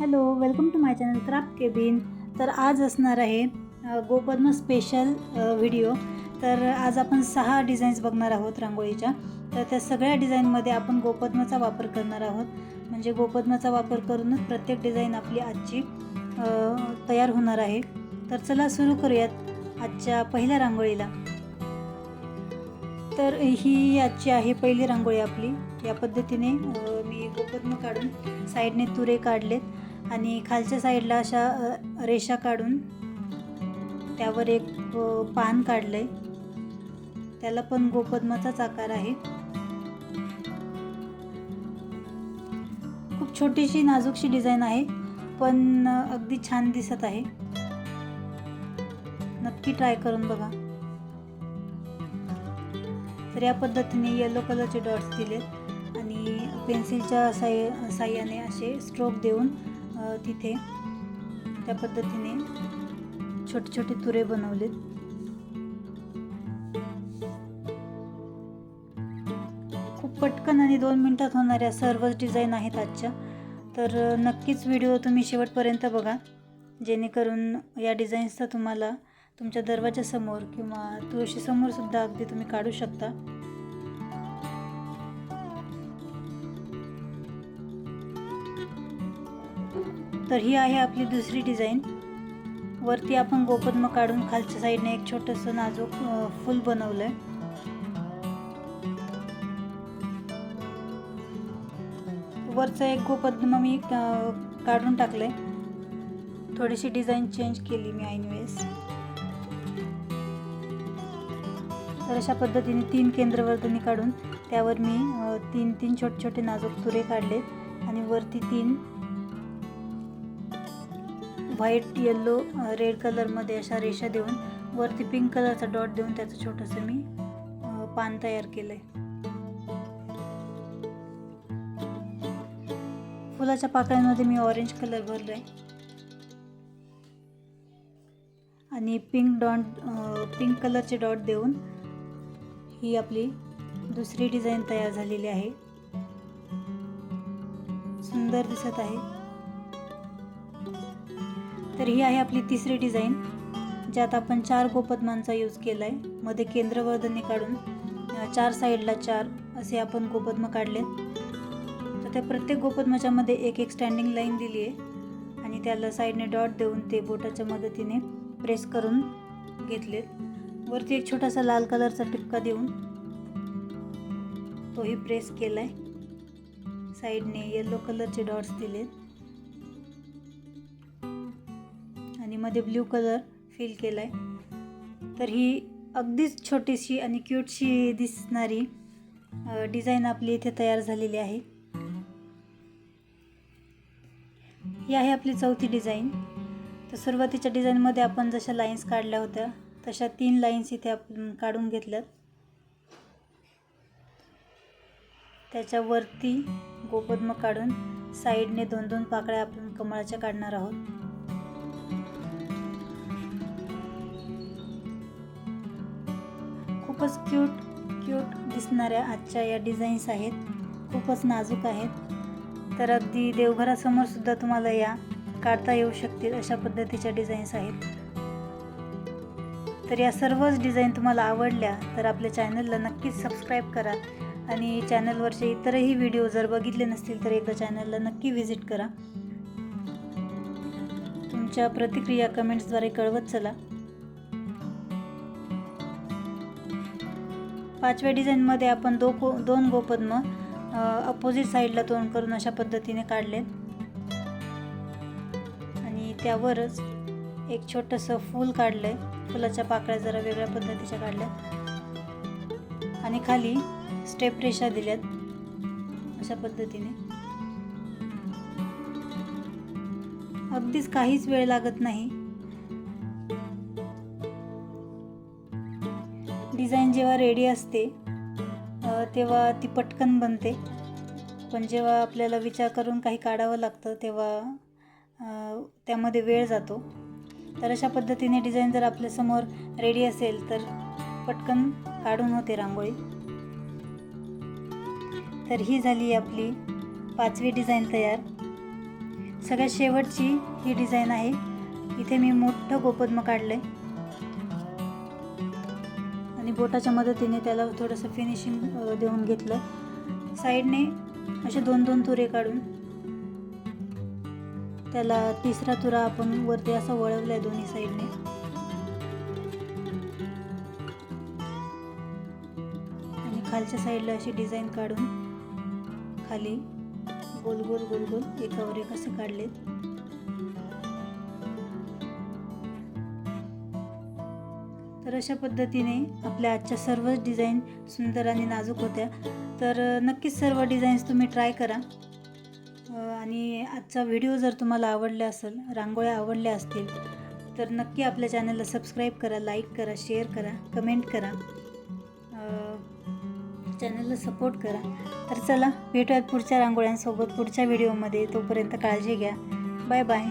Hello, welcome to my channel Craft Cabin. तर आज असणार आहे गोपद्म स्पेशल व्हिडिओ. तर आज आपण 6 डिझाईन्स बघणार आहोत रांगोळीच्या. तर त्या सगळ्या डिझाईनमध्ये आपण गोपद्माचा वापर करणार आहोत. म्हणजे गोपद्माचा वापर करूनच प्रत्येक डिझाईन आपली आजची तयार होणार आहे. तर चला सुरू करूयात आजच्या पहिल्या रांगोळीला. तर ही आजची आहे पहिली रांगोळी आपली. या पद्धतीने मी गोपद्म काढून साईडने तुरे काढलेत आणि खालच्या साईडला अशा रेषा काढून त्यावर एक पान काढलंय. त्याला पण गोपद्माचाच आकार आहे. खूप छोटीशी नाजूकशी डिझाईन आहे, पण अगदी छान दिसत आहे. नक्की ट्राय करून बघा. तर या पद्धतीने येलो कलरचे डॉट्स दिलेत आणि पेन्सिलच्या साह्याने असे स्ट्रोक देऊन तिथे त्या पद्धतीने छोटे छोटे तुरे बनवलेत. खूप पटकन आणि 2 मिनिटात होणाऱ्या सर्वच डिझाईन आहेत आजच्या. तर नक्कीच व्हिडिओ तुम्ही शेवटपर्यंत बघा, जेणेकरून या डिझाईन्सचा तुम्हाला तुमच्या दरवाजासमोर किंवा तुळशीसमोर सुद्धा अगदी तुम्ही काढू शकता. तर ही आहे आपली दुसरी डिझाईन. वरती आपण गोपद्म काढून खालच्या साईडने एक छोटंसं नाजूक फूल बनवलंय. वरचं एक गोपद्म मी काढून टाकलंय. थोडीशी डिझाईन चेंज केली मी ऐनवेळेस. तर अशा पद्धतीने 3 केंद्रवर्धनी काढून त्यावर मी 3 छोटे छोटे नाजूक तुरे काढलेत आणि वरती 3 व्हाईट, येलो, रेड कलरमध्ये अशा रेषा देऊन वरती पिंक कलरचा डॉट देऊन त्याचं छोटंसं मी पान तयार केलंय. फुलाच्या पाकळ्यांमध्ये मी ऑरेंज कलर भरलाय आणि पिंक कलरचे डॉट देऊन ही आपली दुसरी डिझाईन तयार झालेली आहे. सुंदर दिसत आहे. तर ही आहे आपली तिसरी डिझाईन, ज्यात आपण 4 गोपद्मांचा यूज केलाय. मध्ये केंद्रवर्धनी काढून 4 साईडला 4 असे आपण गोपद्म काढलेत. तर त्या प्रत्येक गोपद्माच्या मध्ये एक स्टँडिंग लाईन दिली आहे आणि त्याला साईडने डॉट देऊन ते बोटाच्या मदतीने प्रेस करून घेतलेत. वरती एक छोटासा लाल कलरचा टिपका देऊन तोही प्रेस केलाय. साईडने येलो कलरचे डॉट्स दिलेत आणि मध्ये ब्ल्यू कलर फिल केलाय. तर ही अगदीच छोटीशी आणि क्यूटशी दिसणारी डिझाईन आपली इथे तयार झालेली आहे. ही आहे आपली चौथी डिझाईन. तर सुरुवातीच्या डिझाईनमध्ये आपण जशा लाईन्स काढल्या होत्या तशा 3 लाईन्स इथे आपण काढून घेतल्यात. त्याच्यावरती गोपद्म काढून साईडने 2 पाकळ्या आपण कमळाच्या काढणार आहोत. खूपच क्यूट दिसणाऱ्या आजच्या या डिझाईन्स आहेत. खूपच नाजूक आहेत. तर अगदी देवघरासमोर सुद्धा तुम्हाला या काढता येऊ शकतील अशा पद्धतीच्या डिझाईन्स आहेत. तर या सर्वच डिझाईन तुम्हाला आवडल्या तर आपल्या चॅनलला नक्कीच सबस्क्राईब करा आणि चॅनलवरचे इतरही व्हिडिओ जर बघितले नसतील तर एकदा चॅनलला नक्की व्हिजिट करा. तुमच्या प्रतिक्रिया कमेंट्सद्वारे कळवत चला. 5व्या डिझाईनमध्ये आपण 2 गोपद्म अपोजिट साईडला तोंड करून अशा पद्धतीने काढलेत आणि त्यावरच एक छोटंसं फूल काढलंय. फुलाच्या पाकळ्या जरा वेगळ्या पद्धतीच्या काढल्यात आणि खाली स्टेप रेषा दिल्यात अशा पद्धतीने. अगदीच काहीच वेळ लागत नाही. डिझाईन जेव्हा रेडी असते तेव्हा ती पटकन बनते, पण जेव्हा आपल्याला विचार करून काही काढावं लागतं तेव्हा त्यामध्ये वेळ जातो. तर अशा पद्धतीने डिझाईन जर आपल्यासमोर रेडी असेल तर पटकन काढून होते रांगोळी. तर ही झाली आपली 5वी डिझाईन तयार. सगळ्यात शेवटची ही डिझाईन आहे. इथे मी मोठं गोपद्म काढलं आहे आणि बोटाच्या मदतीने त्याला थोडंसं फिनिशिंग देऊन घेतलं. साईडने असे 2-2 तुरे काढून त्याला तिसरा तुरा आपण वरती असा वळवला आहे दोन्ही साईडने. आणि खालच्या साईडला अशी डिझाईन काढून खाली गोल गोल गोल गोल एकावर एक असे काढलेत. तर अशा पद्धतीने आपल्या आजच्या सर्वच डिझाईन सुंदर आणि नाजूक होत्या. तर नक्कीच सर्व डिझाईन्स तुम्ही ट्राय करा. आणि आजचा व्हिडिओ जर तुम्हाला आवडला असेल, रांगोळ्या आवडल्या असतील तर नक्की आपल्या चॅनलला सबस्क्राईब करा, लाईक करा, शेअर करा, कमेंट करा, चॅनलला सपोर्ट करा. तर चला भेटूयात पुढच्या रांगोळ्यांसोबत पुढच्या व्हिडिओमध्ये. तोपर्यंत काळजी घ्या. Bye bye.